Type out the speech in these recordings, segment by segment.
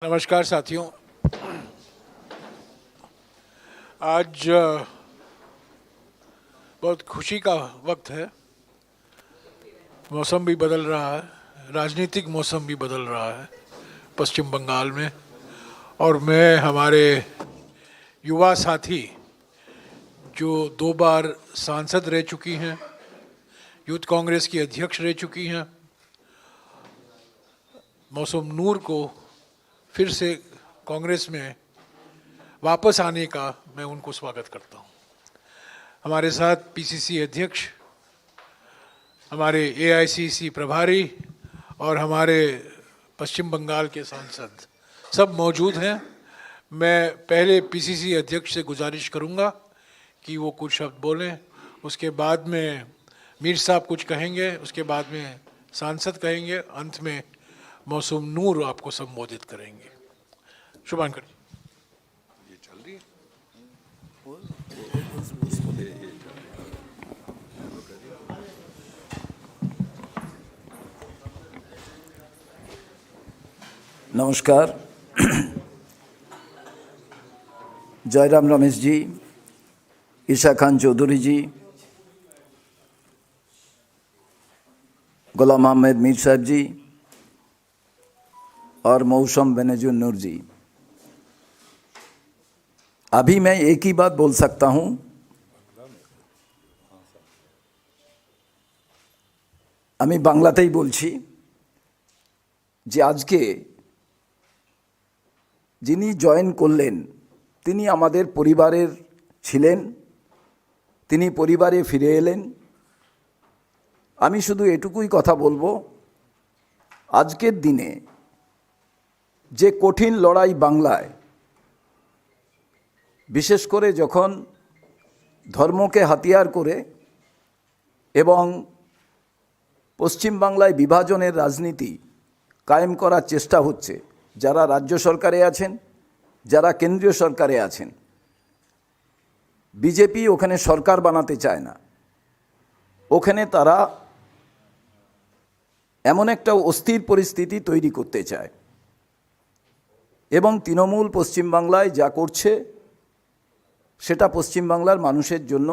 नमस्कार साथियों। आज बहुत खुशी का वक्त है। मौसम भी बदल रहा है, राजनीतिक मौसम भी बदल रहा है पश्चिम बंगाल में। और मैं हमारे युवा साथी जो 2 बार सांसद रह चुकी हैं, यूथ कांग्रेस की अध्यक्ष रह चुकी हैं, मौसम नूर को फिर से कांग्रेस में वापस आने का मैं उनको स्वागत करता हूं। हमारे साथ पीसीसी अध्यक्ष, हमारे एआईसीसी प्रभारी और हमारे पश्चिम बंगाल के सांसद सब मौजूद हैं। मैं पहले पीसीसी अध्यक्ष से गुजारिश करूंगा कि वो कुछ शब्द बोलें, उसके बाद में मीर साहब कुछ कहेंगे, उसके बाद में सांसद कहेंगे, अंत में मौसम नूर आपको संबोधित करेंगे। शुभांकर जी। ये चल रही है। नमस्कार। जयराम रमेश जी, ईशा खान चौधरी जी, गुलाम अहमद मीर साहब जी और मौसम बेनज़ीर नूर जी। अभी मैं एक ही बात बोल सकता हूं, আমি বাংলাতেই বলছি যে আজকে যিনি জয়েন করলেন তিনি আমাদের পরিবারের ছিলেন, তিনি পরিবারে ফিরে এলেন। আমি শুধু এটুকুই কথা বলবো, আজকের দিনে যে কঠিন লড়াই বাংলায়, বিশেষ করে যখন ধর্মকে হাতিয়ার করে এবং পশ্চিমবাংলায় বিভাজনের রাজনীতি কায়েম করার চেষ্টা হচ্ছে, যারা রাজ্য সরকারে আছেন, যারা কেন্দ্রীয় সরকারে আছেন, বিজেপি ওখানে সরকার বানাতে চায় না। ওখানে তারা এমন একটা অস্থির পরিস্থিতি তৈরি করতে চায় এবং তৃণমূল পশ্চিমবাংলায় যা করছে সেটা পশ্চিমবাংলার মানুষের জন্য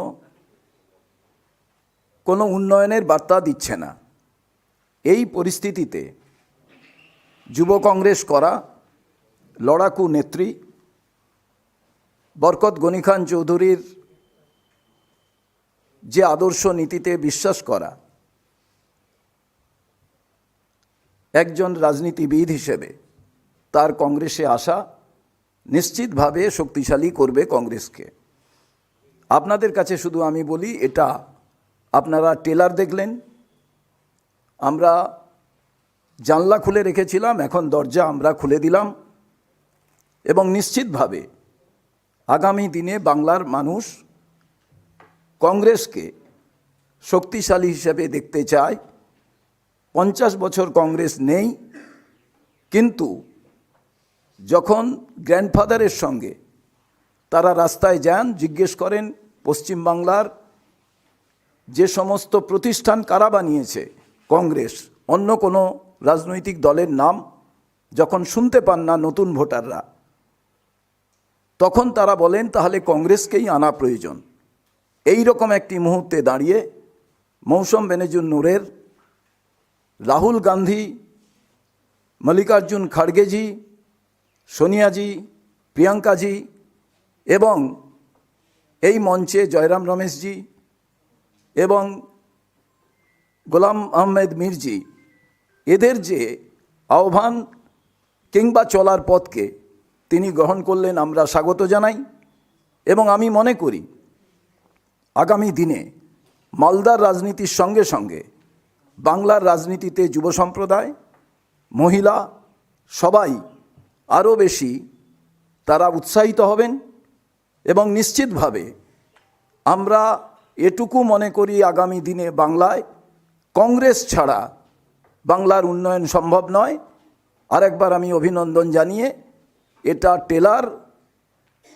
কোনো উন্নয়নের বার্তা দিচ্ছে না। এই পরিস্থিতিতে যুব কংগ্রেস করা লড়াকু নেত্রী বরকত গনি খান চৌধুরীর যে আদর্শ নীতিতে বিশ্বাস করা একজন রাজনীতিবিদ হিসেবে তার কংগ্রেসে আসা নিশ্চিতভাবে শক্তিশালী করবে কংগ্রেসকে। আপনাদের কাছে শুধু আমি বলি, এটা আপনারা টেলার দেখলেন, আমরা জানলা খুলে রেখেছিলাম, এখন দরজা আমরা খুলে দিলাম এবং নিশ্চিতভাবে আগামী দিনে বাংলার মানুষ কংগ্রেসকে শক্তিশালী হিসেবে দেখতে চায়। 50 বছর কংগ্রেস নেই, কিন্তু যখন গ্র্যান্ডফাদারের সঙ্গে তারা রাস্তায় যান, জিজ্ঞেস করেন পশ্চিমবাংলার যে সমস্ত প্রতিষ্ঠান কারা বানিয়েছে, কংগ্রেস, অন্য কোনো রাজনৈতিক দলের নাম যখন শুনতে পান না নতুন ভোটাররা, তখন তারা বলেন তাহলে কংগ্রেসকেই আনা প্রয়োজন। এই রকম একটি মুহূর্তে দাঁড়িয়ে মৌসম বেনজির নূরের, রাহুল গান্ধী, মল্লিকার্জুন খাড়গেজি, সোনিয়াজি, প্রিয়াঙ্কাজি এবং এই মঞ্চে জয়রাম রমেশজি এবং গোলাম আহমেদ মীরজি, এদের যে আহ্বান কিংবা চলার পথকে তিনি গ্রহণ করলেন, আমরা স্বাগত জানাই। এবং আমি মনে করি আগামী দিনে মালদার রাজনীতির সঙ্গে সঙ্গে বাংলার রাজনীতিতে যুব সম্প্রদায়, মহিলা সবাই আরও বেশি তারা উৎসাহিত হবেন এবং নিশ্চিতভাবে আমরা এটুকু মনে করি আগামী দিনে বাংলায় কংগ্রেস ছাড়া বাংলার উন্নয়ন সম্ভব নয়। আরেকবার আমি অভিনন্দন জানিয়ে, এটা টেলার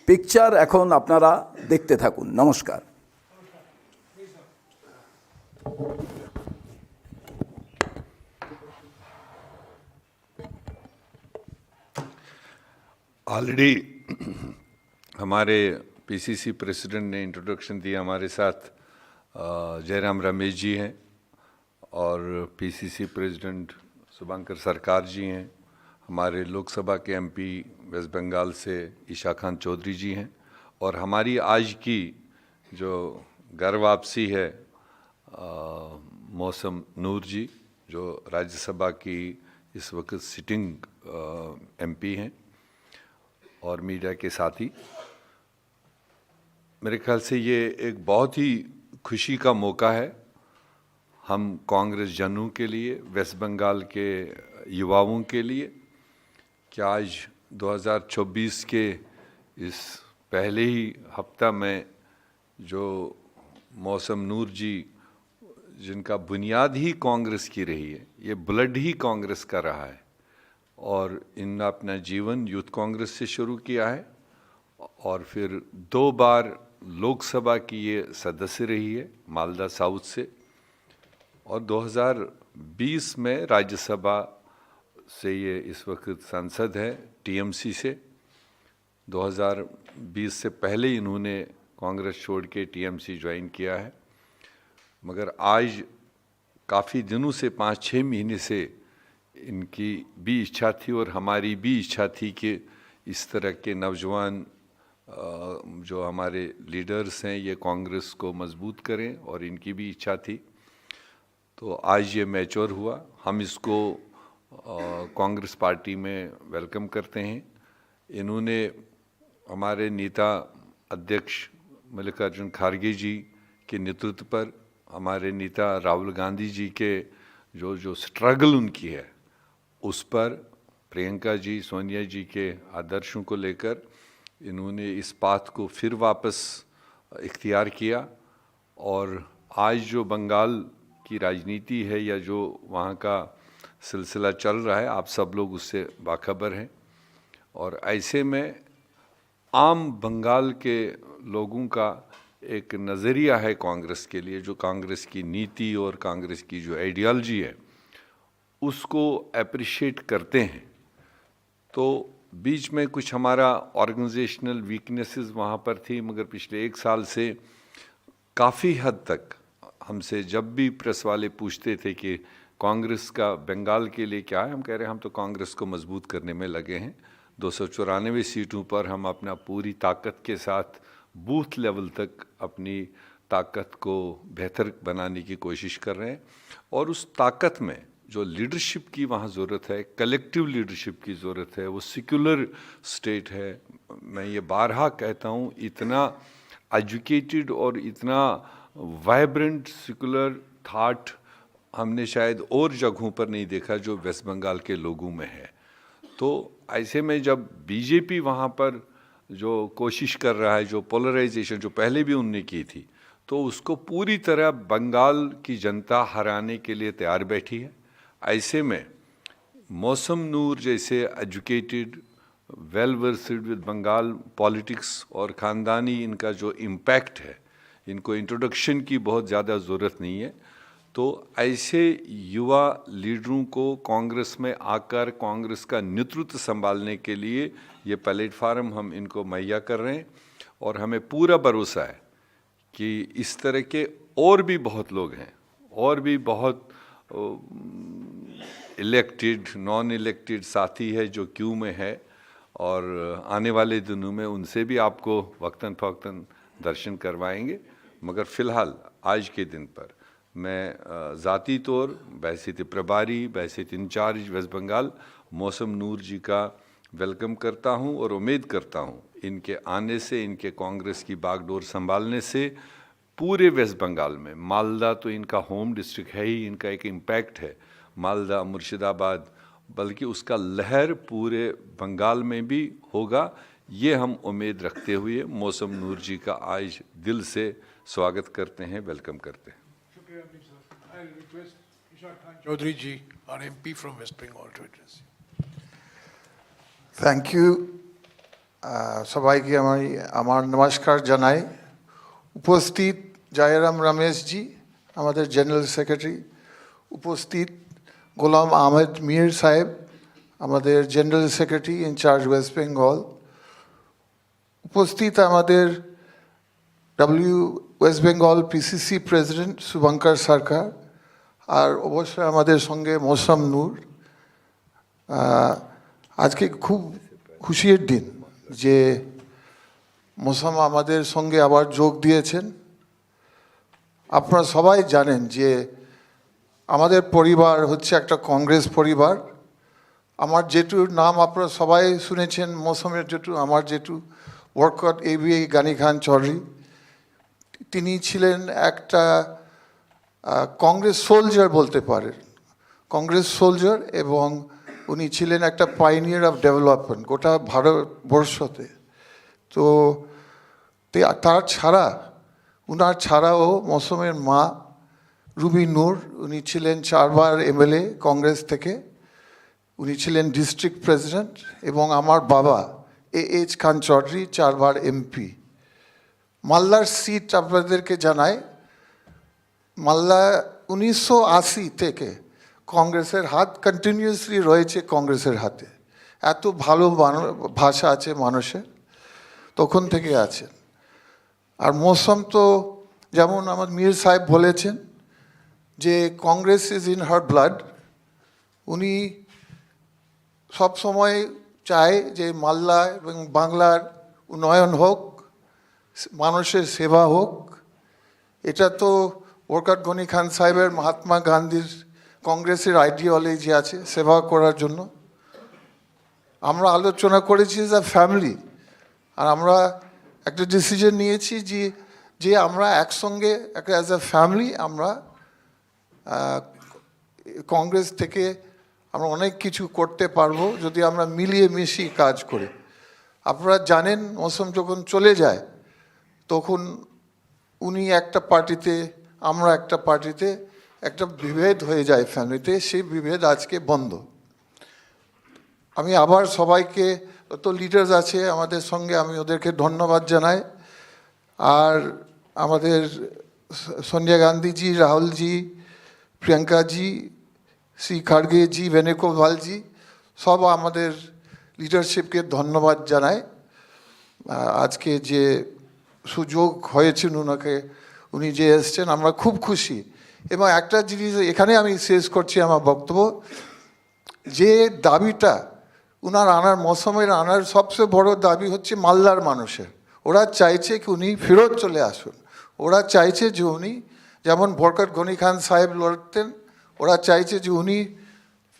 পিকচার, এখন আপনারা দেখতে থাকুন। নমস্কার। ऑलरेडी हमारे पीसीसी प्रेसिडेंट ने इंट्रोडक्शन दिया। हमारे साथ जयराम रमेश जी हैं और पीसीसी प्रेसिडेंट शुभंकर सरकार जी हैं। हमारे लोकसभा के एमपी वेस्ट बंगाल से ईशा खान चौधरी जी हैं और हमारी आज की जो घर वापसी है मौसम नूर जी, जो राज्यसभा की इस वक्त सिटिंग एमपी हैं, और मीडिया के साथी। मेरे ख्याल से ये एक बहुत ही खुशी का मौका है हम कांग्रेस जनों के लिए, वेस्ट बंगाल के युवाओं के लिए, कि आज 2024 के इस पहले ही हफ्ता में जो मौसम नूर जी, जिनका बुनियाद ही कांग्रेस की रही है, ये ब्लड ही कांग्रेस का रहा है और इन्होंने अपना जीवन यूथ कांग्रेस से शुरू किया है और फिर 2 बार लोकसभा की ये सदस्य रही है मालदा साउथ से, और 2020 में राज्यसभा से ये इस वक्त सांसद है टीएमसी से। 2020 से पहले इन्होंने कांग्रेस छोड़ के टीएमसी ज्वाइन किया है, मगर आज काफ़ी दिनों से 5-6 महीने से इनकी भी इच्छा थी और हमारी भी इच्छा थी कि इस तरह के नौजवान जो हमारे लीडर्स हैं ये कांग्रेस को मजबूत करें, और इनकी भी इच्छा थी। तो आज ये मैच्योर हुआ। हम इसको कांग्रेस पार्टी में वेलकम करते हैं। इन्होंने हमारे नेता अध्यक्ष मल्लिकार्जुन खड़गे जी के नेतृत्व पर, हमारे नेता राहुल गांधी जी के जो स्ट्रगल उनकी है उस पर, प्रियंका जी, सोनिया जी के आदर्शों को लेकर इन्होंने इस बात को फिर वापस इख्तियार किया। और आज जो बंगाल की राजनीति है या जो वहाँ का सिलसिला चल रहा है, आप सब लोग उससे बाखबर हैं। और ऐसे में आम बंगाल के लोगों का एक नज़रिया है कांग्रेस के लिए, जो कांग्रेस की नीति और कांग्रेस की जो आइडियोलॉजी है उसको अप्रिशिएट करते हैं। तो बीच में कुछ हमारा ऑर्गेनाइजेशनल वीकनेसेस वहाँ पर थी, मगर पिछले 1 साल से काफ़ी हद तक हमसे जब भी प्रेस वाले पूछते थे कि कांग्रेस का बंगाल के लिए क्या है, हम कह रहे हैं हम तो कांग्रेस को मजबूत करने में लगे हैं। 294 सीटों पर हम अपना पूरी ताकत के साथ बूथ लेवल तक अपनी ताकत को बेहतर बनाने की कोशिश कर रहे हैं, और उस ताकत में जो लीडरशिप की वहाँ ज़रूरत है, कलेक्टिव लीडरशिप की ज़रूरत है, वो सेक्युलर स्टेट है। मैं ये बारहा कहता हूँ, इतना एजुकेटेड और इतना वाइब्रेंट सेक्युलर थाट हमने शायद और जगहों पर नहीं देखा जो वेस्ट बंगाल के लोगों में है। तो ऐसे में जब बीजेपी वहाँ पर जो कोशिश कर रहा है, जो पोलराइजेशन जो पहले भी उनने की थी, तो उसको पूरी तरह बंगाल की जनता हराने के लिए तैयार बैठी है। ऐसे में मौसम नूर जैसे educated, well versed with Bengal politics और ख़ानदानी इनका जो इम्पैक्ट है, इनको इंट्रोडक्शन की बहुत ज़्यादा ज़रूरत नहीं है। तो ऐसे युवा लीडरों को कांग्रेस में आकर कांग्रेस का नेतृत्व संभालने के लिए ये प्लेटफार्म हम इनको मुहैया कर रहे हैं, और हमें पूरा भरोसा है कि इस तरह के और भी बहुत लोग हैं, और भी बहुत इलेक्टेड, नॉन इलेक्टेड साथी है जो क्यू में है, और आने वाले दिनों में उनसे भी आपको वक्तन फ़वक्तन दर्शन करवाएंगे। मगर फ़िलहाल आज के दिन पर मैं ज़ाती तौर बहसीत प्रभारी, बहसीत इंचार्ज वेस्ट बंगाल मौसम नूर जी का वेलकम करता हूं, और उम्मीद करता हूं इनके आने से, इनके कांग्रेस की बागडोर संभालने से पूरे वेस्ट बंगाल में, मालदा तो इनका होम डिस्ट्रिक्ट है ही, इनका एक इम्पैक्ट है मालदा, मुर्शिदाबाद, बल्कि उसका लहर पूरे बंगाल में भी होगा। ये हम उम्मीद रखते हुए मौसम नूर जी का आज दिल से स्वागत करते हैं, वेलकम करते हैं। शुक्रिया अमीर साहब। I request Isha Khan Choudhury ji, our MP from West Bengal, to address you. Thank you. সবাইকে আমার নমস্কার জানাই। উপস্থিত জয়রাম রমেশজি, আমাদের জেনারেল সেক্রেটারি, উপস্থিত গোলাম আহমেদ মীর সাহেব, আমাদের general secretary incharge West Bengal, উপস্থিত আমাদের West Bengal PCC president Shubhankar Sarkar, আর অবশ্যই আমাদের সঙ্গে মৌসম নূর। আজকে খুব খুশির দিন যে মৌসম আমাদের সঙ্গে আবার যোগ দিয়েছেন। আপনারা সবাই জানেন যে আমাদের পরিবার হচ্ছে একটা কংগ্রেস পরিবার। আমার জেঠুর নাম আপনারা সবাই শুনেছেন, মৌসুমের জেঠু, আমার জেঠু বরকত এবি গানি খান চৌধুরী। তিনি ছিলেন একটা কংগ্রেস সোলজার বলতে পারেন, কংগ্রেস সোলজার, এবং উনি ছিলেন একটা পাইনিয়ার অফ ডেভেলপমেন্ট গোটা ভারতবর্ষতে। তো তার ছাড়া, উনার ছাড়াও মৌসুমের মা রুবি নূর, উনি ছিলেন 4 বার এমএলএ কংগ্রেস থেকে, উনি ছিলেন ডিস্ট্রিক্ট প্রেসিডেন্ট, এবং আমার বাবা এইচ খান চৌধুরী 4 বার এমপি। মালদার সিট আপনাদেরকে জানাই, মালদা 1980 থেকে কংগ্রেসের হাত কন্টিনিউয়াসলি রয়েছে কংগ্রেসের হাতে। এত ভালো ভাষা আছে মানুষের, তখন থেকে আছেন। আর মৌসম তো যেমন আমার মীর সাহেব বলেছেন যে Congress is in her blood. উনি সব সময় চায় যে মালদা এবং বাংলার উন্নয়ন হোক, মানুষের সেবা হোক। এটা তো বরকত গনি খান সাহেবের, মহাত্মা গান্ধীর কংগ্রেসের আইডিওলজি আছে সেবা করার জন্য। আমরা আলোচনা করেছি এজ আ ফ্যামিলি, আর আমরা একটা ডিসিশন নিয়েছি যে আমরা একসঙ্গে একটা অ্যাজ আ ফ্যামিলি আমরা কংগ্রেস থেকে আমরা অনেক কিছু করতে পারবো যদি আমরা মিলিয়ে মিশিয়ে কাজ করি। আপনারা জানেন মৌসুম যখন চলে যায় তখন উনি একটা পার্টিতে, আমরা একটা পার্টিতে, একটা বিভেদ হয়ে যায় ফ্যামিলিতে। সেই বিভেদ আজকে বন্ধ। আমি আবার সবাইকে, যত লিডার্স আছে আমাদের সঙ্গে, আমি ওদেরকে ধন্যবাদ জানাই। আর আমাদের সোনিয়া গান্ধীজি, রাহুলজি, প্রিয়াঙ্কাজি, শ্রী খাড়গেজি, বেনুগোপালজি, সব আমাদের লিডারশিপকে ধন্যবাদ জানাই। আজকে যে সুযোগ হয়েছেন ওনাকে, উনি যে এসছেন, আমরা খুব খুশি। এবং একটা জিনিস এখানে আমি শেষ করছি আমার বক্তব্য, যে দাবিটা উনার আনার, মৌসুমের আনার সবচেয়ে বড় দাবি হচ্ছে মালদার মানুষের। ওরা চাইছে কি উনি ফেরত চলে আসুন। ওরা চাইছে যে উনি, যেমন বরকত গনি খান সাহেব লড়তেন, ওরা চাইছে যে উনি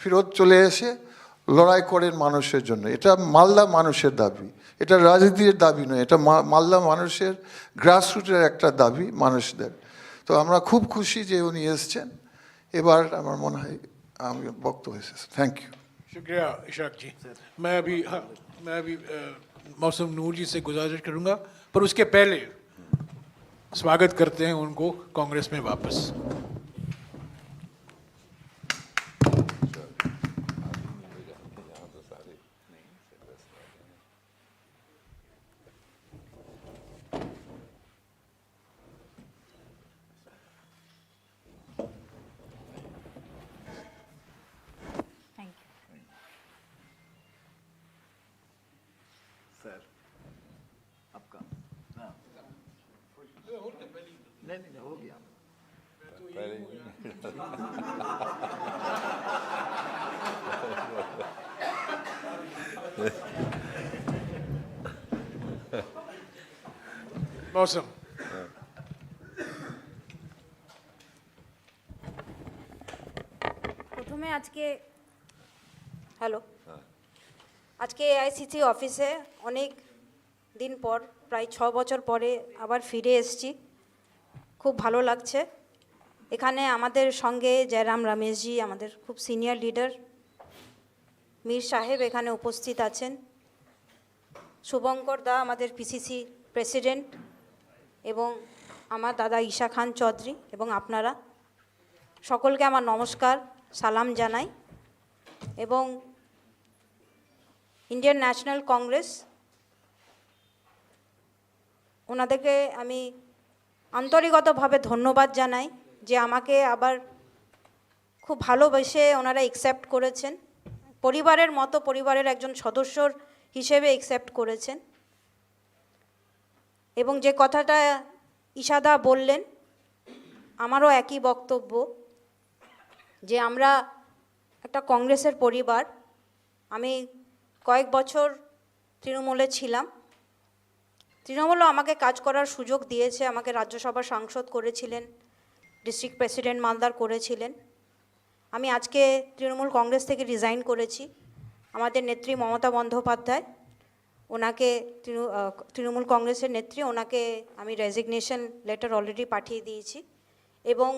ফেরত চলে এসে লড়াই করেন মানুষের জন্য। এটা মালদা মানুষের দাবি, এটা রাজনীতির দাবি নয়, এটা মালদা মানুষের গ্রাসরুটের একটা দাবি মানুষদের। তো আমরা খুব খুশি যে উনি এসছেন। এবার আমার মনে হয় আমি বক্তব্য শেষ। Thank you. शुक्रिया इशाक जी। मैं अभी मौसम नूर जी से गुजारिश करूंगा, पर उसके पहले स्वागत करते हैं उनको कांग्रेस में वापस। सर आपका नहीं हो गया। मौसम প্রথমে আজকে আজকে এআইসিসি অফিসে অনেক দিন পর, প্রায় 6 বছর পরে আবার ফিরে এসেছি। খুব ভালো লাগছে। এখানে আমাদের সঙ্গে জয়রাম রমেশজি, আমাদের খুব সিনিয়র লিডার, মীর সাহেব এখানে উপস্থিত আছেন, শুভঙ্কর দা আমাদের পিসিসি প্রেসিডেন্ট, এবং আমার দাদা ঈশা খান চৌধুরী, এবং আপনারা সকলকে আমার নমস্কার, সালাম জানাই। এবং ইন্ডিয়ান ন্যাশনাল কংগ্রেস, ওনাদেরকে আমি আন্তরিকতাভাবে ধন্যবাদ জানাই যে আমাকে আবার খুব ভালোবেসে ওনারা অ্যাকসেপ্ট করেছেন, পরিবারের মতো, পরিবারের একজন সদস্যর হিসেবে অ্যাকসেপ্ট করেছেন। এবং যে কথাটা ইশাদা বললেন, আমারও একই বক্তব্য যে আমরা একটা কংগ্রেসের পরিবার। আমি কয়েক বছর তৃণমূলে ছিলাম, তৃণমূলও আমাকে কাজ করার সুযোগ দিয়েছে, আমাকে রাজ্যসভার সাংসদ করেছিলেন, ডিস্ট্রিক্ট প্রেসিডেন্ট মালদার করেছিলেন। আমি আজকে তৃণমূল কংগ্রেস থেকে রিজাইন করেছি। আমাদের নেত্রী মমতা বন্দ্যোপাধ্যায়, ওনাকে তৃণমূল কংগ্রেসের নেত্রী, ওনাকে আমি রেজিগনেশন লেটার অলরেডি পাঠিয়ে দিয়েছি এবং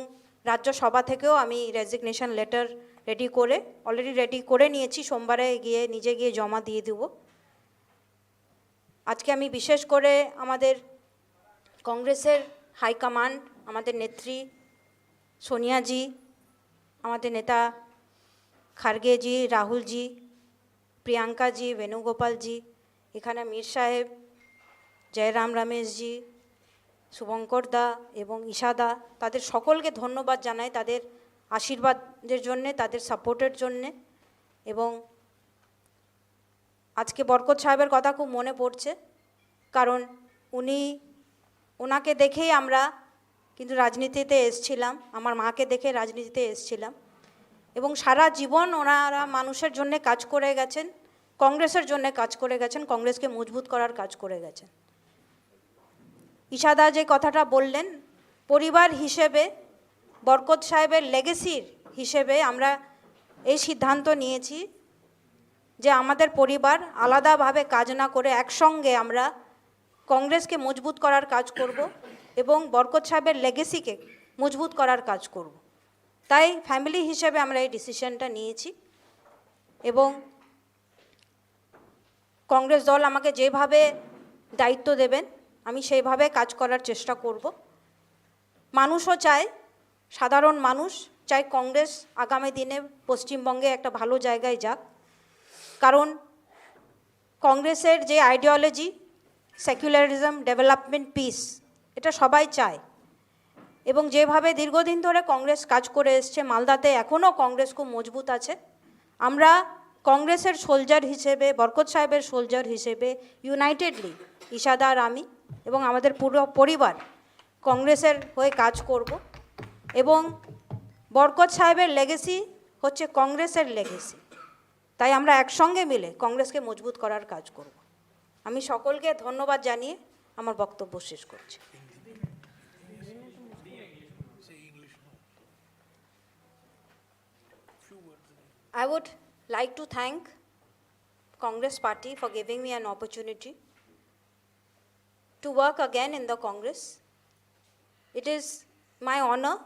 রাজ্যসভা থেকেও আমি রেজিগনেশন লেটার অলরেডি রেডি করে নিয়েছি। সোমবারে নিজে গিয়ে জমা দিয়ে দেব। আজকে আমি বিশেষ করে আমাদের কংগ্রেসের হাইকমান্ড, আমাদের নেত্রী সোনিয়াজি, আমাদের নেতা খার্গেজি, রাহুলজি, প্রিয়াঙ্কাজি, বেণুগোপালজি, এখানে মীর সাহেব, জয়রাম রমেশজি, শুভঙ্কর দা এবং ইশাদা, তাদের সকলকে ধন্যবাদ জানাই তাদের আশীর্বাদের জন্যে, তাদের সাপোর্টের জন্যে। এবং আজকে বরকত সাহেবের কথা খুব মনে পড়ছে, কারণ ওনাকে দেখেই আমরা কিন্তু রাজনীতিতে এসছিলাম, আমার মাকে দেখে রাজনীতিতে এসছিলাম এবং সারা জীবন ওনারা মানুষের জন্য কাজ করে গেছেন, কংগ্রেসের জন্য কাজ করে গেছেন, কংগ্রেসকে মজবুত করার কাজ করে গেছেন। ইশাদা যে কথাটা বললেন, পরিবার হিসেবে বরকত সাহেবের লেগেসির হিসেবে আমরা এই সিদ্ধান্ত নিয়েছি যে আমাদের পরিবার আলাদাভাবে কাজ না করে একসঙ্গে আমরা কংগ্রেসকে মজবুত করার কাজ করব এবং বরকত সাহেবের লেগেসিকে মজবুত করার কাজ করব। তাই ফ্যামিলি হিসেবে আমরা এই ডিসিশনটা নিয়েছি এবং কংগ্রেস দল আমাকে যেভাবে দায়িত্ব দেবেন আমি সেইভাবে কাজ করার চেষ্টা করব। মানুষও চায়, সাধারণ মানুষ চায় কংগ্রেস আগামী দিনে পশ্চিমবঙ্গে একটা ভালো জায়গায় যাক, কারণ কংগ্রেসের যে আইডিওলজি সেকুলারিজম, ডেভেলপমেন্ট, পিস, এটা সবাই চায় এবং যেভাবে দীর্ঘদিন ধরে কংগ্রেস কাজ করে এসছে, মালদাতে এখনও কংগ্রেস খুব মজবুত আছে। আমরা কংগ্রেসের সোলজার হিসেবে, বরকত সাহেবের সোলজার হিসেবে ইউনাইটেডলি ইশাদা আর আমি এবং আমাদের পুরো পরিবার কংগ্রেসের হয়ে কাজ করব এবং বরকত সাহেবের লেগেসি হচ্ছে কংগ্রেসের লেগেসি, তাই আমরা একসঙ্গে মিলে কংগ্রেসকে মজবুত করার কাজ করব। আমি সকলকে ধন্যবাদ জানিয়ে আমার বক্তব্য শেষ করছি। I would like to thank Congress Party for giving me an opportunity to work again in the Congress. It is my honor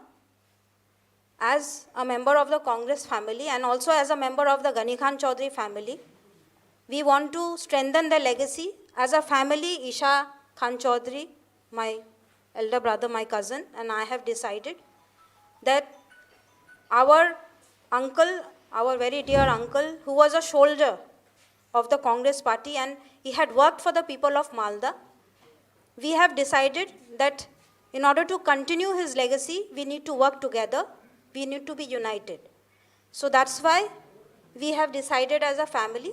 as a member of the Congress family and also as a member of the Ghani Khan Chaudhary family. We want to strengthen the legacy. As a family, Isha Khan Chaudhary, my elder brother, my cousin, and I have decided that our uncle, our very dear uncle, who was a soldier of the Congress party and he had worked for the people of Malda, we have decided that in order to continue his legacy, we need to work together, we need to be united. So that's why we have decided as a family,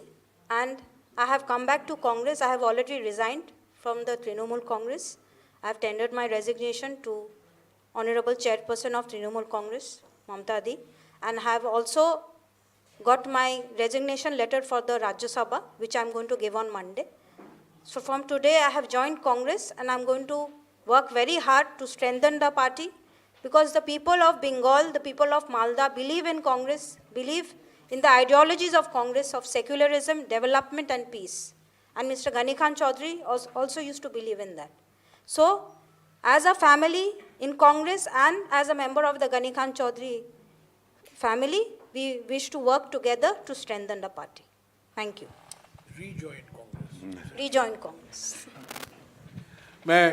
and I have come back to Congress. I have already resigned from the Trinamool Congress. I have tendered my resignation to Honorable Chairperson of Trinamool Congress, Mamta Di, and have also got my resignation letter for the Rajya Sabha, which I'm going to give on Monday. So from today, I have joined Congress and I'm going to work very hard to strengthen the party because the people of Bengal, the people of Malda believe in Congress, believe in the ideologies of Congress of secularism, development and peace. And Mr. Ghani Khan Chaudhary also used to believe in that. So, as a family in Congress and as a member of the Ghani Khan Chaudhary family, we wish to work together to strengthen the party. Thank you. Rejoin Congress. Rejoin Congress. मैं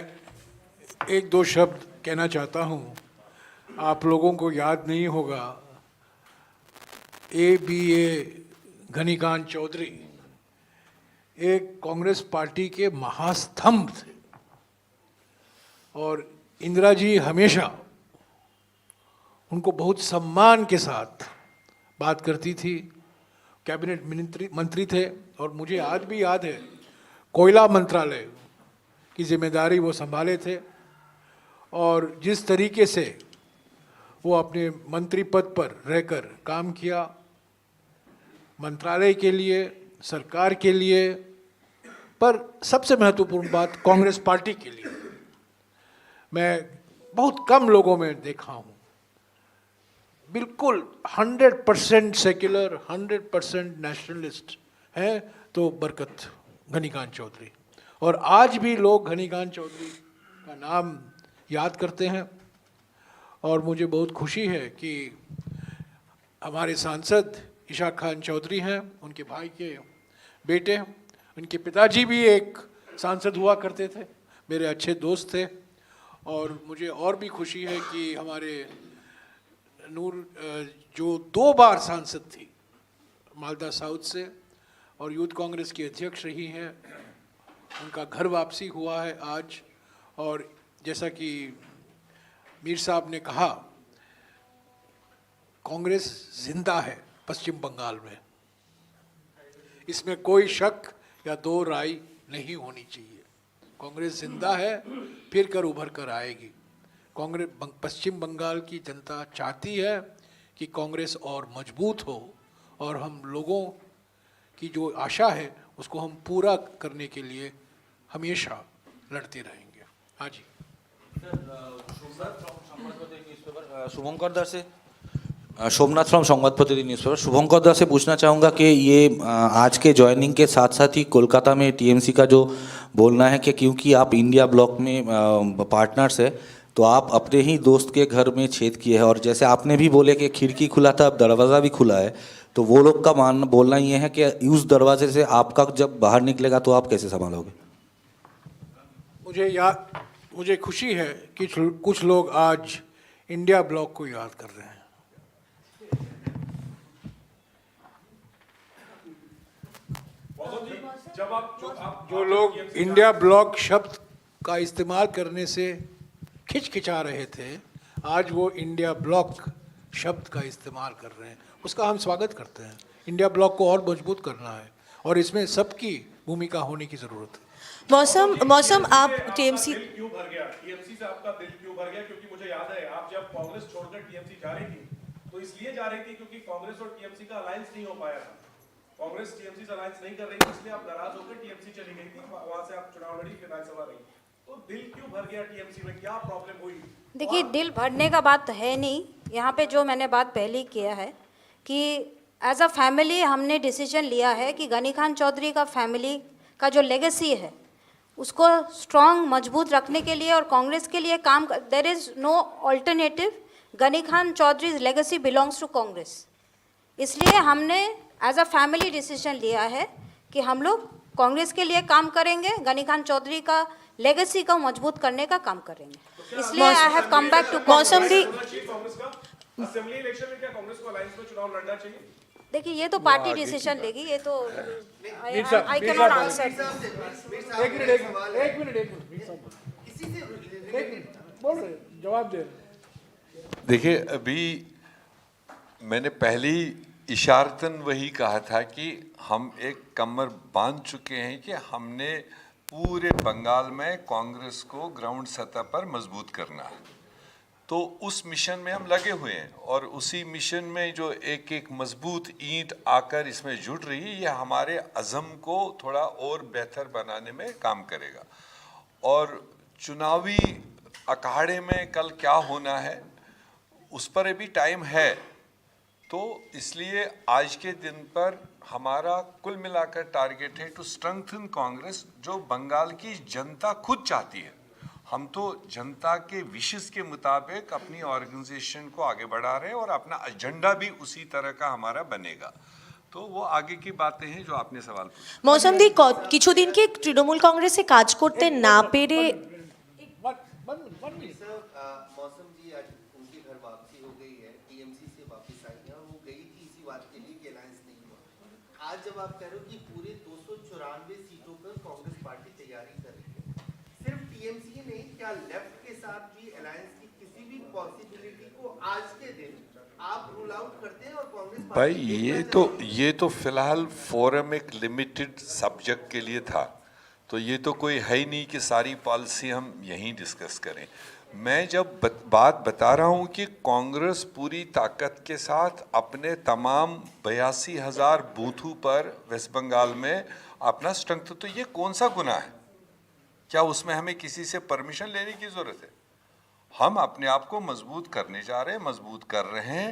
एक दो शब्द कहना चाहता हूँ। आप लोगों को याद नहीं होगा, ABA घनी खान चौधरी एक कांग्रेस पार्टी के महास्तंभ थे और इंदिरा जी हमेशा उनको बहुत सम्मान के साथ बात करती थी। कैबिनेट मंत्री थे और मुझे आज भी याद है कोयला मंत्रालय की जिम्मेदारी वो संभाले थे और जिस तरीके से वो अपने मंत्री पद पर रहकर काम किया, मंत्रालय के लिए, सरकार के लिए, पर सबसे महत्वपूर्ण बात कांग्रेस पार्टी के लिए, मैं बहुत कम लोगों में देखा हूँ बिल्कुल 100% सेक्युलर, 100% नेशनलिस्ट हैं तो बरकत घनीकांत चौधरी। और आज भी लोग घनीकांत चौधरी का नाम याद करते हैं और मुझे बहुत खुशी है कि हमारे सांसद इशा खान चौधरी हैं, उनके भाई के बेटे, उनके पिताजी भी एक सांसद हुआ करते थे, मेरे अच्छे दोस्त थे। और मुझे और भी खुशी है कि हमारे नूर जो 2 बार सांसद थी मालदा साउथ से और यूथ कांग्रेस की अध्यक्ष रही हैं, उनका घर वापसी हुआ है आज। और जैसा कि मीर साहब ने कहा, कांग्रेस जिंदा है पश्चिम बंगाल में, इसमें कोई शक या दो राय नहीं होनी चाहिए। कांग्रेस जिंदा है, फिर कर उभर कर आएगी। कांग्रेस पश्चिम बंगाल की जनता चाहती है कि कांग्रेस और मजबूत हो और हम लोगों की जो आशा है उसको हम पूरा करने के लिए हमेशा लड़ते रहेंगे। हाँ जी। शुभंकर दास से सोमनाथ फ्रॉम संवाद प्रतिदिन न्यूज़पेपर। शुभंकर दास से पूछना चाहूँगा कि ये आज के ज्वाइनिंग के साथ साथ ही कोलकाता में टीएमसी का जो बोलना है कि क्योंकि आप इंडिया ब्लॉक में पार्टनर्स है तो आप अपने ही दोस्त के घर में छेद किए हैं, और जैसे आपने भी बोले कि खिड़की खुला था अब दरवाज़ा भी खुला है, तो वो लोग का बोलना ये है कि उस दरवाजे से आपका जब बाहर निकलेगा तो आप कैसे संभालोगे? मुझे खुशी है कि कुछ लोग आज इंडिया ब्लॉक को याद कर रहे हैं। जो लोग इंडिया ब्लॉक शब्द का इस्तेमाल करने से खिचखिचा रहे थे, आज वो इंडिया ब्लॉक शब्द का इस्तेमाल कर रहे हैं, उसका हम स्वागत करते हैं। इंडिया ब्लॉक को और मजबूत करना है और इसमें सबकी भूमिका होने की जरूरत है। मौसम आप टीएमसी क्यों भर गया? टीएमसी से आपका दिल क्यों भर गया? क्योंकि मुझे याद है आप जब कांग्रेस छोड़कर टीएमसी जा रही थी तो इसलिए जा रही थी क्योंकि कांग्रेस और टीएमसी का अलायंस नहीं हो पाया था। कांग्रेस टीएमसी से अलायंस नहीं कर रही थी, इसलिए आप नाराज होकर टीएमसी चली गई थी, वहां से आप चुनाव लड़ी, फिर राज्यसभा रही। तो दिल क्यों भर गया टीएमसी में? क्या प्रॉब्लम हुई? देखिए, दिल भरने का बात है नहीं। यहाँ पे जो मैंने बात पहले किया है कि एज अ फैमिली हमने डिसीजन लिया है कि घनीकांत चौधरी का फैमिली का जो लेगेसी है उसको स्ट्रॉन्ग मजबूत रखने के लिए और कांग्रेस के लिए काम कर, there is no alternative. Ghanikant Chaudhary's legacy belongs to Congress, इसलिए हमने एज अ फैमिली डिसीजन लिया है कि हम लोग कांग्रेस के लिए काम करेंगे, घनीकांत चौधरी का लेगेसी को मजबूत करने का काम करेंगे। इसलिए I have come back to Mausam भी कांग्रेस का असेंबली इलेक्शन में क्या कांग्रेस को अलायंस में चुनाव लड़ना चाहिए? देखिए, ये तो पार्टी डिसीजन लेगी, ये तो आई कैन नॉट आंसर। एक मिनट बोल रहे, जवाब दे। देखिए, अभी मैंने पहली इशारतन वही कहा था कि हम एक कमर बांध चुके हैं कि हमने पूरे बंगाल में कांग्रेस को ग्राउंड सतह पर मजबूत करना है। तो उस मिशन में हम लगे हुए हैं और उसी मिशन में जो एक एक मजबूत ईंट आकर इसमें जुड़ रही है, ये हमारे अज़म को थोड़ा और बेहतर बनाने में काम करेगा। और चुनावी अखाड़े में कल क्या होना है उस पर अभी टाइम है, तो इसलिए आज के दिन पर हमारा कुल मिलाकर टारगेट है टू स्ट्रेंथन कांग्रेस, जो बंगाल की जनता खुद चाहती है। हम तो जनता के विशेष के मुताबिक अपनी ऑर्गेनाइजेशन को आगे बढ़ा रहे हैं और अपना एजेंडा भी उसी तरह का हमारा बनेगा। तो वो आगे की बातें हैं जो आपने सवाल पूछा। मौसम दी কিছুদিন কি তৃণমূল কংগ্রেসে কাজ করতে না পেরে मौसम जी आज उनकी घर वापसी हो गई है, टीएमसी से वापस आई है और वो गई थी इसी बात के लिए कि अलायंस नहीं हुआ। आज जब आप कह रहे हो कि पूरे 294 सीटों पर कांग्रेस पार्टी तैयारी कर रही है, सिर्फ टीएमसी ही नहीं, क्या लेफ्ट के साथ भी अलायंस की किसी भी पॉसिबिलिटी को आज के दिन आप रूल आउट करते हैं? और कांग्रेस भाई ये तो फिलहाल फोरम एक लिमिटेड सब्जेक्ट के लिए था, तो ये तो कोई है ही नहीं कि सारी पॉलिसी हम यहीं डिस्कस करें। मैं जब बात बता रहा हूँ कि कांग्रेस पूरी ताकत के साथ अपने तमाम 82,000 बूथों पर वेस्ट बंगाल में अपना स्ट्रेंथ, तो ये कौन सा गुनाह है? क्या उसमें हमें किसी से परमिशन लेने की ज़रूरत है? हम अपने आप को मजबूत करने जा रहे हैं, मजबूत कर रहे हैं।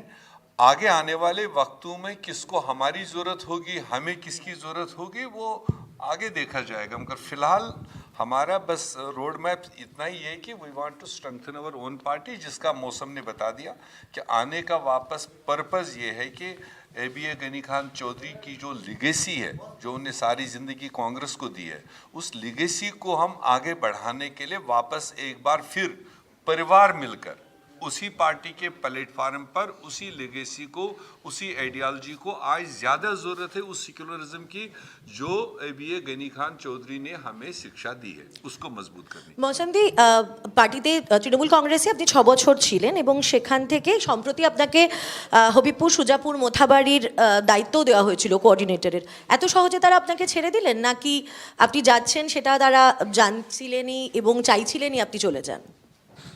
आगे आने वाले वक्तों में किसको हमारी ज़रूरत होगी, हमें किसकी ज़रूरत होगी, वो आगे देखा जाएगा। मगर फिलहाल हमारा बस रोड मैप इतना ही है कि we want to strengthen our own party, जिसका मौसम ने बता दिया कि आने का वापस पर्पज़ ये है कि ABA गनी खान चौधरी की जो लिगेसी है, जो उन्हें सारी ज़िंदगी कांग्रेस को दी है, उस लिगेसी को हम आगे बढ़ाने के लिए वापस एक बार फिर परिवार मिलकर उसी पार्टी के प्लेटफार्म पर उसी लेगेसी को, उसी आइडियोलॉजी को आज ज़्यादा ज़रूरत है, उस सेक्युलरिज्म की जो ABA गनी खान चौधरी ने हमें शिक्षा दी है, उसको मजबूत करनी। মৌসুমদি পার্টিতে তৃণমূল কংগ্রেসে আপনি 6 বছর ছিলেন এবং সেখান থেকে সম্প্রতি আপনাকে হবিপুর সুজাপুর মোথাবাড়ির দায়িত্ব দেওয়া হয়েছিল কোঅর্ডিনেটরের। এত সহজে তারা আপনাকে ছেড়ে দিলেন, নাকি আপনি যাচ্ছেন সেটা তারা জানছিলেনই এবং চাইছিলেনই আপনি চলে যান?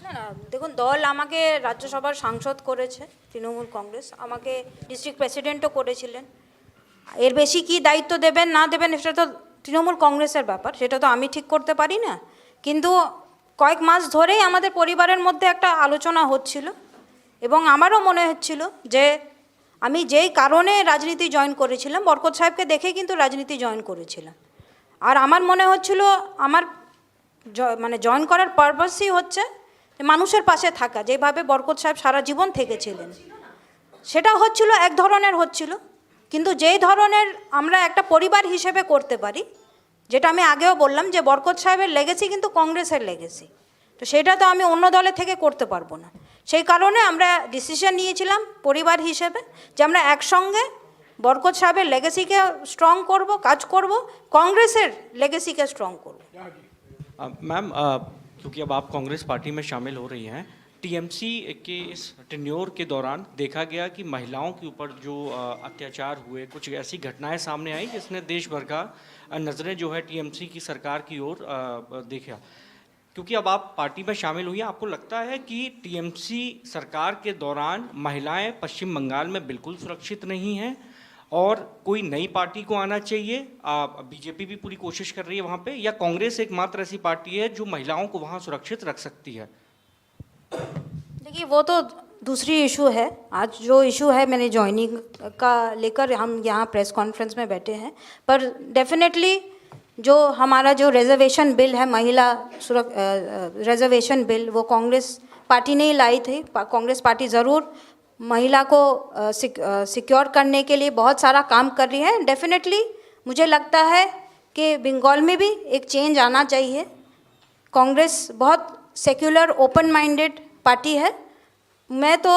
না, দেখুন, দল আমাকে রাজ্যসভার সাংসদ করেছে, তৃণমূল কংগ্রেস আমাকে ডিস্ট্রিক্ট প্রেসিডেন্টও করেছিলেন। এর বেশি কি দায়িত্ব দেবেন না দেবেন সেটা তো তৃণমূল কংগ্রেসের ব্যাপার, সেটা তো আমি ঠিক করতে পারি না। কিন্তু কয়েক মাস ধরেই আমাদের পরিবারের মধ্যে একটা আলোচনা হচ্ছিল এবং আমারও মনে হচ্ছিল যে আমি যেই কারণে রাজনীতি জয়েন করেছিলাম, বরকত সাহেবকে দেখে কিন্তু রাজনীতি জয়েন করেছিলাম। আর আমার মনে হচ্ছিল আমার মানে জয়েন করার পারপাসই হচ্ছে মানুষের পাশে থাকা, যেভাবে বরকত সাহেব সারা জীবন থেকেছিলেন। সেটা হচ্ছিল এক ধরনের হচ্ছিল, কিন্তু যেই ধরনের আমরা একটা পরিবার হিসেবে করতে পারি, যেটা আমি আগেও বললাম যে বরকত সাহেবের লেগেছি কিন্তু কংগ্রেসের লেগেছি, তো সেটা তো আমি অন্য দলে থেকে করতে পারবো না। সেই কারণে আমরা ডিসিশন নিয়েছিলাম পরিবার হিসেবে যে আমরা একসঙ্গে বরকত সাহেবের লেগেসিকে স্ট্রং করব, কাজ করব, কংগ্রেসের লেগেসিকে স্ট্রং করব। मैम, क्योंकि अब आप कांग्रेस पार्टी में शामिल हो रही हैं, टीएमसी के इस टेन्योर के दौरान देखा गया कि महिलाओं के ऊपर जो अत्याचार हुए, कुछ ऐसी घटनाएं सामने आई जिसने देश भर का नज़रें जो है टीएमसी की सरकार की ओर देखा। क्योंकि अब आप पार्टी में शामिल हुई हैं, आपको लगता है कि टीएमसी सरकार के दौरान महिलाएं पश्चिम बंगाल में बिल्कुल सुरक्षित नहीं हैं और कोई नई पार्टी को आना चाहिए? बीजेपी भी पूरी कोशिश कर रही है वहाँ पे, या कांग्रेस एकमात्र ऐसी पार्टी है जो महिलाओं को वहाँ सुरक्षित रख सकती है? देखिए, वो तो दूसरी इशू है। आज जो इशू है मैंने ज्वाइनिंग का लेकर हम यहाँ प्रेस कॉन्फ्रेंस में बैठे हैं, पर डेफिनेटली जो हमारा जो रिजर्वेशन बिल है, महिला रिजर्वेशन बिल, वो कांग्रेस पार्टी ने ही लाई थी। कांग्रेस पार्टी ज़रूर महिला को सिक्योर करने के लिए बहुत सारा काम कर रही है। डेफिनेटली मुझे लगता है कि बंगाल में भी एक चेंज आना चाहिए। कांग्रेस बहुत सेक्युलर ओपन माइंडेड पार्टी है। मैं तो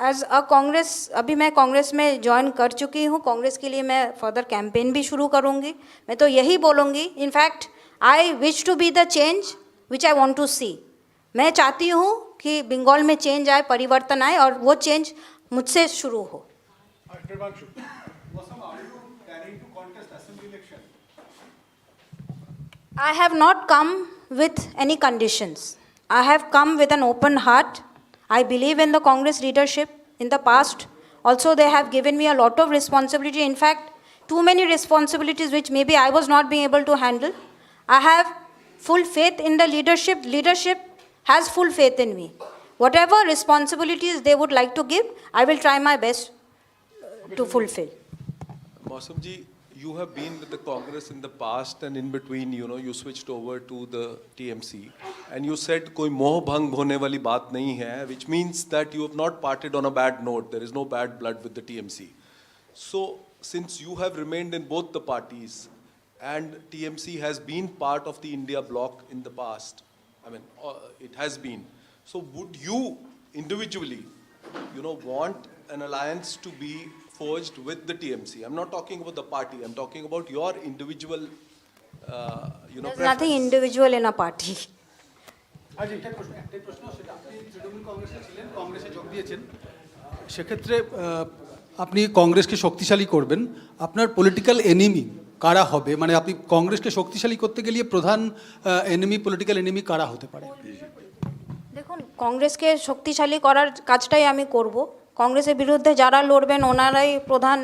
एज अ कांग्रेस, अभी मैं कांग्रेस में ज्वाइन कर चुकी हूँ। कांग्रेस के लिए मैं फर्दर कैंपेन भी शुरू करूँगी। मैं तो यही बोलूँगी, in fact I wish to be the change which I want to see. मैं चाहती हूँ कि बंगाल में चेंज आए, परिवर्तन आए, और वो चेंज मुझसे शुरू हो। I have not come with any conditions. I have come with an open heart. I believe in the Congress leadership. In the past, also they have given me a lot of responsibility. In fact, too many responsibilities which maybe I was not being able to handle. I have full faith in the leadership. Leadership has full faith in me. Whatever responsibilities they would like to give, I will try my best to fulfill. मौसम जी, you have been with the Congress in the past, and in between, you switched over to the TMC, and you said कोई मोह भंग होने वाली बात नहीं है, which means that you have not parted on a bad note. There is no bad blood with the TMC. So, since you have remained in both the parties, and TMC has been part of the India bloc in the past, I mean, it has been. So, would you individually, want an alliance to be forged with the TMC? I'm not talking about the party. I'm talking about your individual, There's nothing individual in a party. একটাই প্রশ্ন, সেটা আপনি তৃণমূল কংগ্রেসে ছিলেন, কংগ্রেসে যোগ দিয়েছেন, সেক্ষেত্রে আপনি কংগ্রেসকে শক্তিশালী করবেন, আপনার পলিটিক্যাল এনিমি কারা হবে, মানে আপনি কংগ্রেসকে শক্তিশালী করতে গেলে প্রধান এনিমি, পলিটিক্যাল এনিমি কারা হতে পারে? দেখুন, কংগ্রেসকে শক্তিশালী করার কাজটাই আমি করব। কংগ্রেসের বিরুদ্ধে যারা লড়বেন ওনারাই প্রধান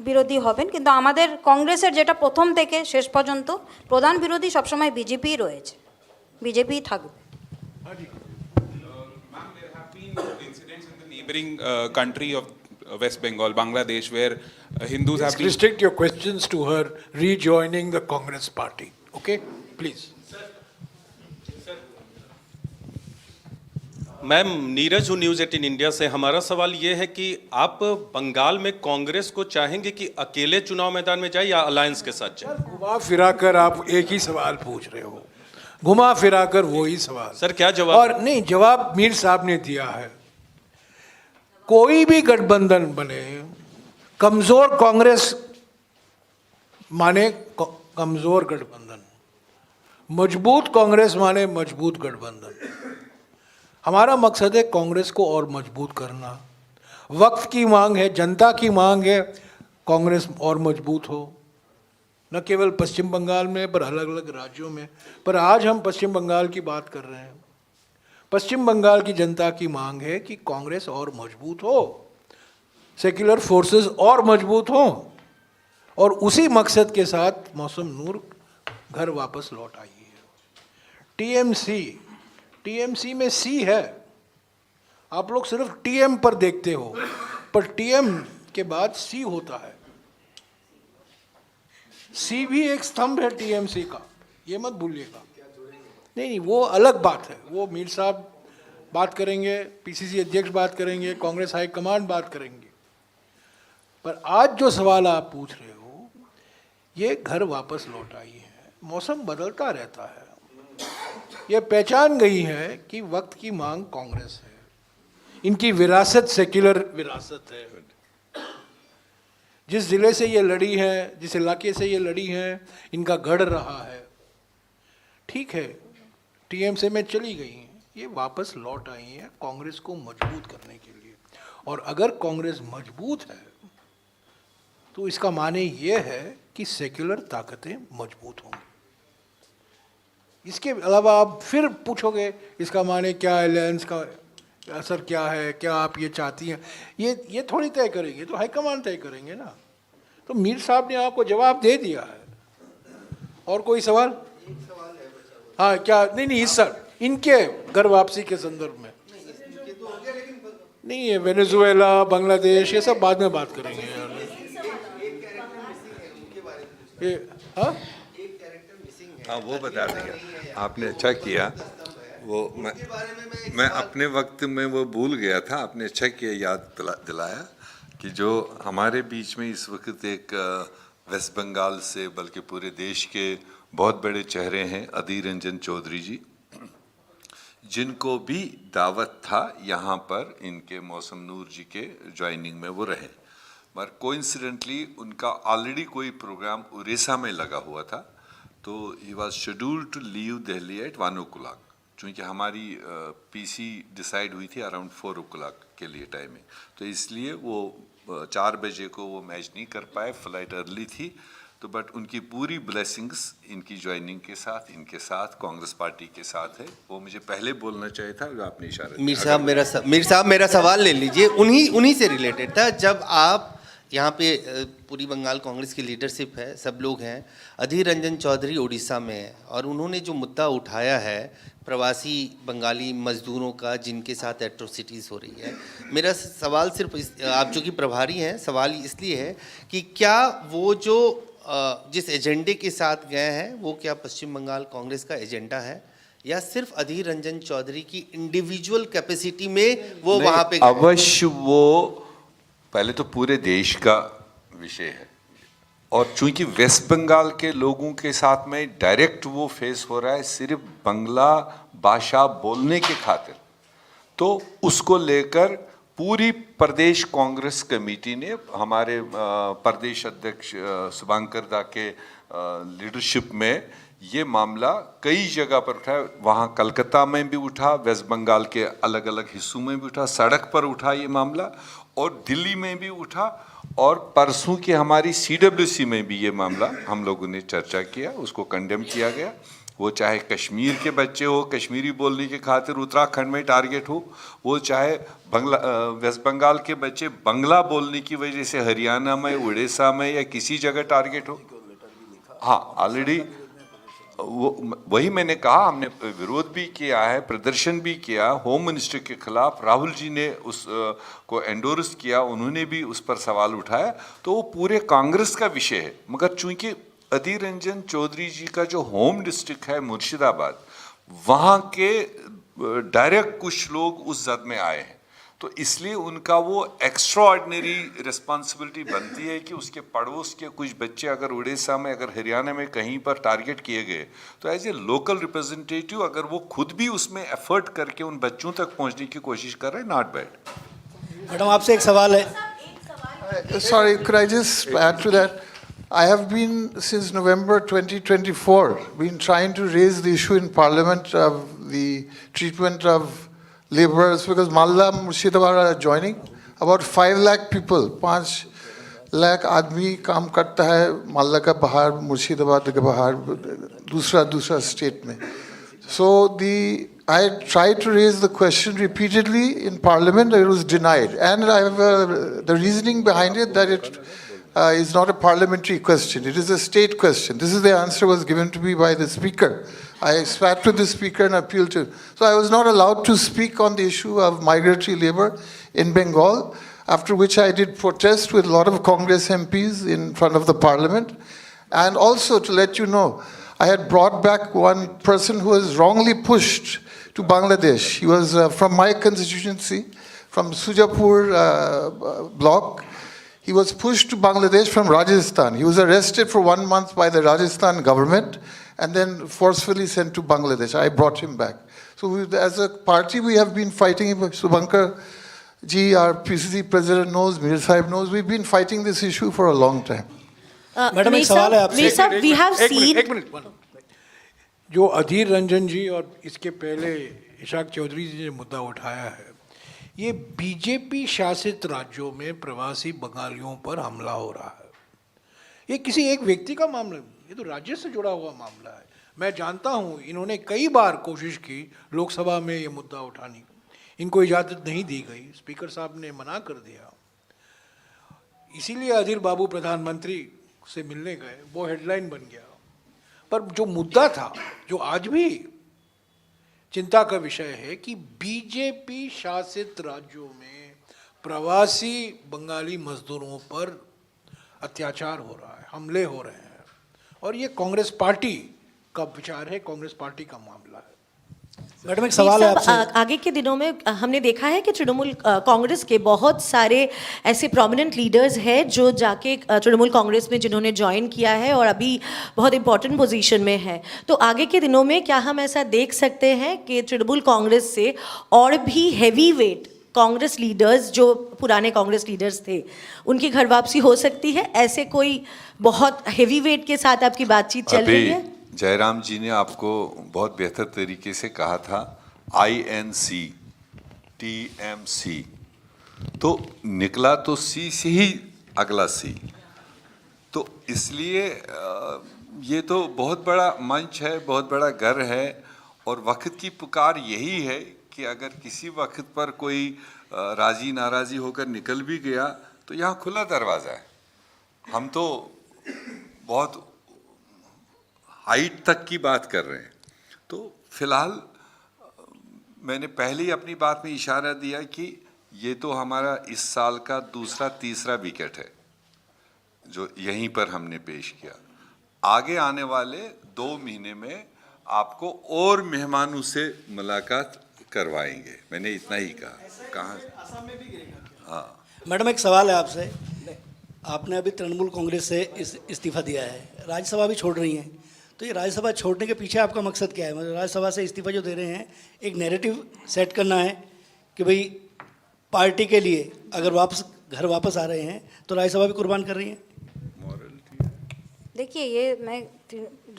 বিরোধী হবেন, কিন্তু আমাদের কংগ্রেসের যেটা প্রথম থেকে শেষ পর্যন্ত প্রধান বিরোধী সবসময় বিজেপিই রয়েছে, বিজেপিই থাকবে। Ma'am, there have been incidents in the neighboring country of West Bengal, Bangladesh, where Hindus have been... Restrict your questions to her rejoining the Congress party. Okay, please. Ma'am, Neeraj हूँ न्यूज़ 18 इंडिया से। हमारा सवाल ये है कि आप बंगाल में कांग्रेस को चाहेंगे कि अकेले चुनाव मैदान में जाए या अलायंस के साथ जाए? घुमा फिरा कर आप एक ही सवाल पूछ रहे हो, घुमा फिरा कर वो ही सवाल। सर क्या जवाब? और नहीं, जवाब मीर साहब ने दिया है। कोई भी गठबंधन बने, कमजोर कांग्रेस माने कमजोर गठबंधन, मजबूत कांग्रेस माने मजबूत गठबंधन। हमारा मकसद है कांग्रेस को और मजबूत करना। वक्त की मांग है, जनता की मांग है, कांग्रेस और मजबूत हो, न केवल पश्चिम बंगाल में पर अलग अलग राज्यों में। पर आज हम पश्चिम बंगाल की बात कर रहे हैं। पश्चिम बंगाल की जनता की मांग है कि कांग्रेस और मजबूत हो, सेक्युलर फोर्सेस और मजबूत हों, और उसी मकसद के साथ मौसम नूर घर वापस लौट आई है। टीएमसी में सी है, आप लोग सिर्फ टीएम पर देखते हो, पर टीएम के बाद सी होता है। सी भी एक स्तंभ है टीएमसी का, ये मत भूलिएगा। नहीं, वो अलग बात है, वो मीर साहब बात करेंगे, पीसीसी अध्यक्ष बात करेंगे, कांग्रेस हाईकमांड बात करेंगे। पर आज जो सवाल आप पूछ रहे हो, ये घर वापस लौट आई है। मौसम बदलता रहता है, ये पहचान गई है कि वक्त की मांग कांग्रेस है। इनकी विरासत सेक्युलर विरासत है। जिस जिले से ये लड़ी है, जिस इलाके से ये लड़ी है, इनका गढ़ रहा है। ठीक है, टीएमसी में चली गई हैं, ये वापस लौट आई हैं कांग्रेस को मजबूत करने के लिए। और अगर कांग्रेस मजबूत है तो इसका माने ये है कि सेक्युलर ताकतें मजबूत होंगी। इसके अलावा आप फिर पूछोगे इसका माने क्या, अलायंस का असर क्या है, क्या आप ये चाहती हैं, ये थोड़ी तय करेंगे, तो हाईकमान तय करेंगे ना। तो मीर साहब ने आपको जवाब दे दिया है। और कोई सवाल? हाँ, क्या? नहीं, इस सर इनके घर वापसी के संदर्भ में नहीं है, वेनेजुएला, बांग्लादेश, ये सब बाद में बात करेंगे यार। हाँ, वो बता दिया आपने, अच्छा किया। वो मैं अपने वक्त में वो भूल गया था, आपने अच्छा किया याद दिलाया कि जो हमारे बीच में इस वक्त एक वेस्ट बंगाल से बल्कि पूरे देश के बहुत बड़े चेहरे हैं, अधीर रंजन चौधरी जी, जिनको भी दावत था यहाँ पर इनके मौसम नूर जी के ज्वाइनिंग में वो रहे, मगर कोइंसिडेंटली उनका ऑलरेडी कोई प्रोग्राम उड़ीसा में लगा हुआ था, तो he was scheduled to leave Delhi at 1 o'clock। चूँकि हमारी पीसी डिसाइड हुई थी अराउंड 4 o'clock के लिए टाइमिंग, तो इसलिए वो 4 बजे को वो मैच नहीं कर पाए, फ्लाइट अर्ली थी। तो बट उनकी पूरी ब्लेसिंग्स इनकी ज्वाइनिंग के साथ, इनके साथ, कांग्रेस पार्टी के साथ है। वो मुझे पहले बोलना चाहिए था, जो आपने इशारा मीर साहब मेरा सवाल ले लीजिए, उन्हीं से रिलेटेड था। जब आप यहाँ पे पूरी बंगाल कांग्रेस की लीडरशिप है, सब लोग हैं, अधीर रंजन चौधरी उड़ीसा में है, और उन्होंने जो मुद्दा उठाया है प्रवासी बंगाली मजदूरों का जिनके साथ एट्रोसिटीज़ हो रही है, मेरा सवाल सिर्फ आप जो कि प्रभारी हैं, सवाल इसलिए है कि क्या वो जो जिस एजेंडे के साथ गए हैं वो क्या पश्चिम बंगाल कांग्रेस का एजेंडा है, या सिर्फ अधीर रंजन चौधरी की इंडिविजुअल कैपेसिटी में वो वहाँ पे? अवश्य वो पहले तो पूरे देश का विषय है, और चूंकि वेस्ट बंगाल के लोगों के साथ में डायरेक्ट वो फेस हो रहा है सिर्फ बंगला भाषा बोलने के खातिर, तो उसको लेकर पूरी प्रदेश कांग्रेस कमेटी ने हमारे प्रदेश अध्यक्ष शुभंकर दा के लीडरशिप में ये मामला कई जगह पर उठा। वहाँ कलकत्ता में भी उठा, वेस्ट बंगाल के अलग अलग हिस्सों में भी उठा, सड़क पर उठा ये मामला, और दिल्ली में भी उठा, और परसों की हमारी CWC में भी ये मामला हम लोगों ने चर्चा किया, उसको कंडेम किया गया। वो चाहे कश्मीर के बच्चे हो, कश्मीरी बोलने की खातिर उत्तराखंड में टारगेट हो, वो चाहे वेस्ट बंगाल के बच्चे बंगला बोलने की वजह से हरियाणा में, उड़ीसा में या किसी जगह टारगेट हो। हाँ, ऑलरेडी वही मैंने कहा, हमने विरोध भी किया है, प्रदर्शन भी किया होम मिनिस्टर के खिलाफ। राहुल जी ने उस को एंडोर्स किया, उन्होंने भी उस पर सवाल उठाया। तो वो पूरे कांग्रेस का विषय है। मगर चूंकि अधीर रंजन चौधरी जी का जो होम डिस्ट्रिक्ट है मुर्शिदाबाद, वहाँ के डायरेक्ट कुछ लोग उस जद में आए हैं, तो इसलिए उनका वो एक्स्ट्रा ऑर्डिनरी रिस्पॉन्सिबिलिटी बनती है कि उसके पड़ोस के कुछ बच्चे अगर उड़ीसा में, अगर हरियाणा में कहीं पर टारगेट किए गए, तो एज ए लोकल रिप्रेजेंटेटिव अगर वो खुद भी उसमें एफर्ट करके उन बच्चों तक पहुंचने की कोशिश कर रहे हैं, नॉट बैड। मैडम आपसे एक सवाल है। Sorry, could I just add to that? I have been, since November 2024, been trying to raise the issue in Parliament of the treatment of laborers, because Malda, Murshidabad are joining. About 5 lakh people, 5 lakh आदमी काम करता है मालदा का बाहर, मुर्शिदाबाद के बाहर, दूसरा state में. So I tried to raise the question repeatedly in Parliament, it was denied. And I have the reasoning behind it that it is not a parliamentary question, it is a state question. This is the answer was given to me by the Speaker. I spat to the Speaker and appealed to him. So I was not allowed to speak on the issue of migratory labor in Bengal, after which I did protest with a lot of Congress MPs in front of the Parliament. And also to let you know, I had brought back one person who was wrongly pushed to Bangladesh. He was from my constituency, from Sujapur block. He was pushed to Bangladesh from Rajasthan. He was arrested for 1 month by the Rajasthan government and then forcefully sent to Bangladesh. I brought him back. So as a party, we have been fighting. Subhankar ji, our PCC president knows, Mir Sahib knows, we've been fighting this issue for a long time. Madam एक सवाल है आपसे। we have seen एक minute जो अधीर रंजन जी और इसके पहले इशाक चौधरी जी ने मुद्दा उठाया है, ये बीजेपी शासित राज्यों में प्रवासी बंगालियों पर हमला हो रहा है। ये किसी एक व्यक्ति का मामला नहीं, ये तो राज्य से जुड़ा हुआ मामला है। मैं जानता हूँ इन्होंने कई बार कोशिश की लोकसभा में ये मुद्दा उठाने की, इनको इजाज़त नहीं दी गई, स्पीकर साहब ने मना कर दिया। इसीलिए अधीर बाबू प्रधानमंत्री से मिलने गए, वो हेडलाइन बन गया। पर जो मुद्दा था, जो आज भी चिंता का विषय है कि बीजेपी शासित राज्यों में प्रवासी बंगाली मजदूरों पर अत्याचार हो रहा है, हमले हो रहे हैं, और ये कांग्रेस पार्टी का विचार है, कांग्रेस पार्टी का मामला है। मैडम एक सवाल है आपसे। आगे के दिनों में हमने देखा है कि तृणमूल कांग्रेस के बहुत सारे ऐसे प्रोमिनेंट लीडर्स हैं जो जाके तृणमूल कांग्रेस में जिन्होंने ज्वाइन किया है और अभी बहुत इंपॉर्टेंट पोजीशन में है। तो आगे के दिनों में क्या हम ऐसा देख सकते हैं कि तृणमूल कांग्रेस से और भी हैवी वेट कांग्रेस लीडर्स जो पुराने कांग्रेस लीडर्स थे उनकी घर वापसी हो सकती है? ऐसे कोई बहुत हैवी वेट के साथ आपकी बातचीत चल रही है? जयराम जी ने आपको बहुत बेहतर तरीके से कहा था INC TMC, तो निकला तो C से ही अगला C। तो इसलिए ये तो बहुत बड़ा मंच है, बहुत बड़ा घर है, और वक्त की पुकार यही है कि अगर किसी वक्त पर कोई राजी नाराज़ी होकर निकल भी गया तो यहाँ खुला दरवाज़ा है। हम तो बहुत हाइट तक की बात कर रहे हैं। तो फिलहाल मैंने पहले ही अपनी बात में इशारा दिया कि ये तो हमारा इस साल का दूसरा तीसरा विकेट है जो यहीं पर हमने पेश किया। आगे आने वाले 2 महीने में आपको और मेहमानों से मुलाकात करवाएंगे, मैंने इतना ही कहा। हाँ मैडम एक सवाल है आपसे। आपने अभी तृणमूल कांग्रेस से इस्तीफा दिया है, राज्यसभा भी छोड़ रही हैं, तो ये राज्यसभा छोड़ने के पीछे आपका मकसद क्या है? मतलब राज्यसभा से इस्तीफा जो दे रहे हैं, एक नैरेटिव सेट करना है कि भाई पार्टी के लिए अगर घर वापस आ रहे हैं तो राज्यसभा भी कुर्बान कर रही हैं? देखिए, ये मैं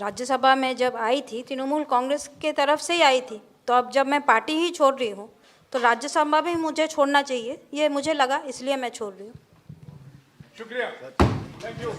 राज्यसभा में जब आई थी तृणमूल कांग्रेस के तरफ से ही आई थी, तो अब जब मैं पार्टी ही छोड़ रही हूँ तो राज्यसभा भी मुझे छोड़ना चाहिए, ये मुझे लगा, इसलिए मैं छोड़ रही हूँ। शुक्रिया, थैंक यू।